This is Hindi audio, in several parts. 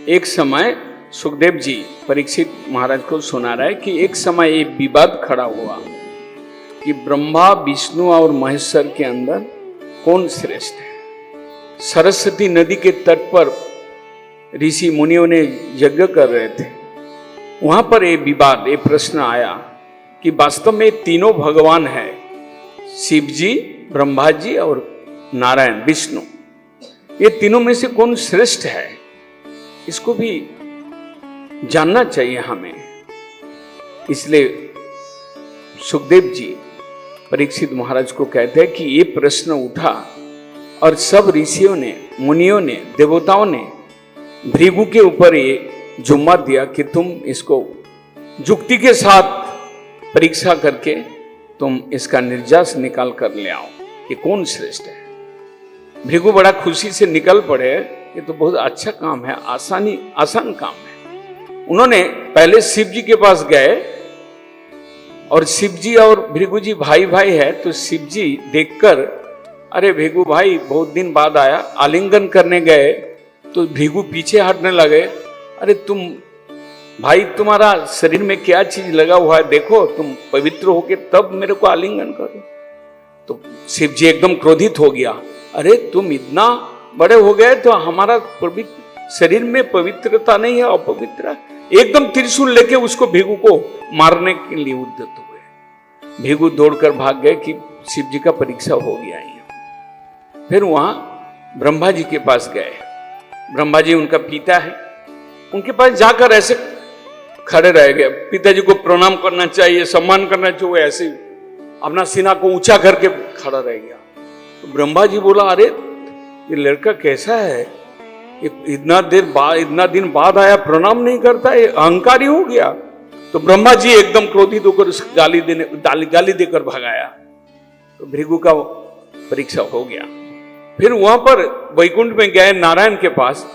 एक समय सुखदेव जी परीक्षित महाराज को सुना रहा है कि एक समय एक विवाद खड़ा हुआ कि ब्रह्मा विष्णु और महेश्वर के अंदर कौन श्रेष्ठ है। सरस्वती नदी के तट पर ऋषि मुनियों ने यज्ञ कर रहे थे। वहां पर एक विवाद, एक प्रश्न आया कि वास्तव में तीनों भगवान हैं, शिव जी, ब्रह्मा जी और नारायण विष्णु। ये तीनों में से कौन श्रेष्ठ है, इसको भी जानना चाहिए हमें। इसलिए सुखदेव जी परीक्षित महाराज को कहते हैं कि ये प्रश्न उठा और सब ऋषियों ने, मुनियों ने, देवताओं ने भृगु के ऊपर ये जुम्मा दिया कि तुम इसको जुक्ति के साथ परीक्षा करके तुम इसका निर्जास निकाल कर ले आओ कि कौन श्रेष्ठ है। भृगु बड़ा खुशी से निकल पड़े। ये तो बहुत अच्छा काम है, आसान काम है। उन्होंने पहले शिव जी के पास गए और शिव जी और भृगु जी भाई भाई है, तो शिव जी देखकर, अरे भृगु भाई बहुत दिन बाद आया, आलिंगन करने गए तो भृगु पीछे हटने लगे। अरे तुम भाई, तुम्हारा शरीर में क्या चीज लगा हुआ है, देखो तुम पवित्र होके तब मेरे को आलिंगन करो। तो शिव जी एकदम क्रोधित हो गया। अरे तुम इतना बड़े हो गए तो हमारा शरीर में पवित्रता नहीं है, अपवित्र। एकदम त्रिशूल लेके उसको भृगु को मारने के लिए उद्यत हुए। भृगु दौड़कर भाग गए कि शिव जी का परीक्षा हो गया है। फिर वहां ब्रह्मा जी के पास गए। ब्रह्मा जी उनका पिता है, उनके पास जाकर ऐसे खड़े रह गए। पिताजी को प्रणाम करना चाहिए, सम्मान करना चाहिए, ऐसे अपना सीना को ऊंचा करके खड़ा रह गया। तो ब्रह्मा जी बोला, अरे ये लड़का कैसा है, इतना दिन बाद आया, प्रणाम नहीं करता, ये अहंकारी हो गया। तो ब्रह्मा जी एकदम क्रोधित होकर उसको गाली देकर भगाया। तो भृगु का परीक्षा हो गया। फिर वहां पर वैकुंठ में गए नारायण के पास।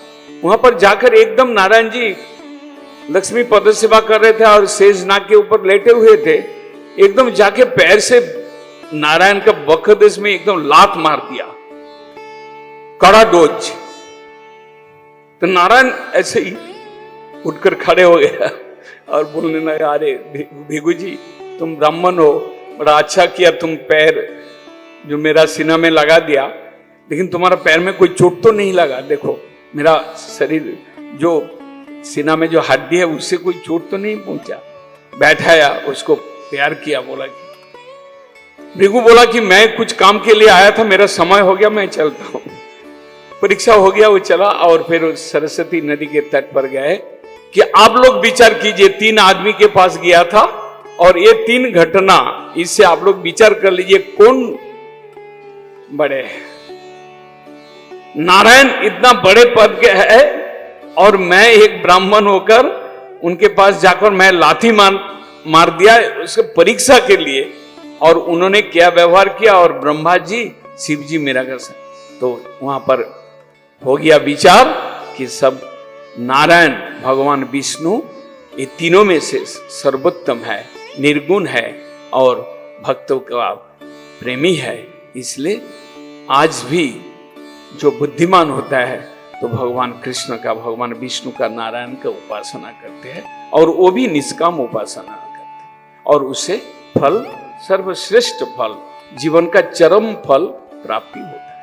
वहां पर जाकर एकदम नारायण जी लक्ष्मी पद सेवा कर रहे थे और शेष नाग के ऊपर लेटे हुए थे। एकदम जाके पैर से नारायण का वक्षदेश में एकदम लात मार दिया, कड़ा डोज। तो नारायण ऐसे ही उठकर खड़े हो गया और बोलने लगा, अरे भृगु जी तुम ब्राह्मण हो, बड़ा अच्छा किया, तुम पैर जो मेरा सीना में लगा दिया, लेकिन तुम्हारा पैर में कोई चोट तो नहीं लगा। देखो मेरा शरीर जो सीना में जो हड्डी है उससे कोई चोट तो नहीं पहुंचा। बैठाया, उसको प्यार किया, बोला कि भृगु बोला कि मैं कुछ काम के लिए आया था, मेरा समय हो गया, मैं चलता हूं। परीक्षा हो गया, वो चला। और फिर सरस्वती नदी के तट पर गए कि आप लोग विचार कीजिए, 3 आदमी के पास गया था और ये 3 घटना, इससे आप लोग विचार कर लीजिए कौन बड़े हैं। नारायण इतना बड़े पद के है और मैं एक ब्राह्मण होकर उनके पास जाकर मैं लाठी मार दिया उसके परीक्षा के लिए, और उन्होंने क्या व्यवहार किया। और ब्रह्मा जी, शिव जी मेरा घर से। तो वहां पर हो गया विचार कि सब नारायण भगवान विष्णु ये तीनों में से सर्वोत्तम है, निर्गुण है और भक्तों का प्रेमी है। इसलिए आज भी जो बुद्धिमान होता है तो भगवान कृष्ण का, भगवान विष्णु का, नारायण का उपासना करते हैं, और वो भी निष्काम उपासना करते हैं, और उससे फल, सर्वश्रेष्ठ फल, जीवन का चरम फल प्राप्ति होता है।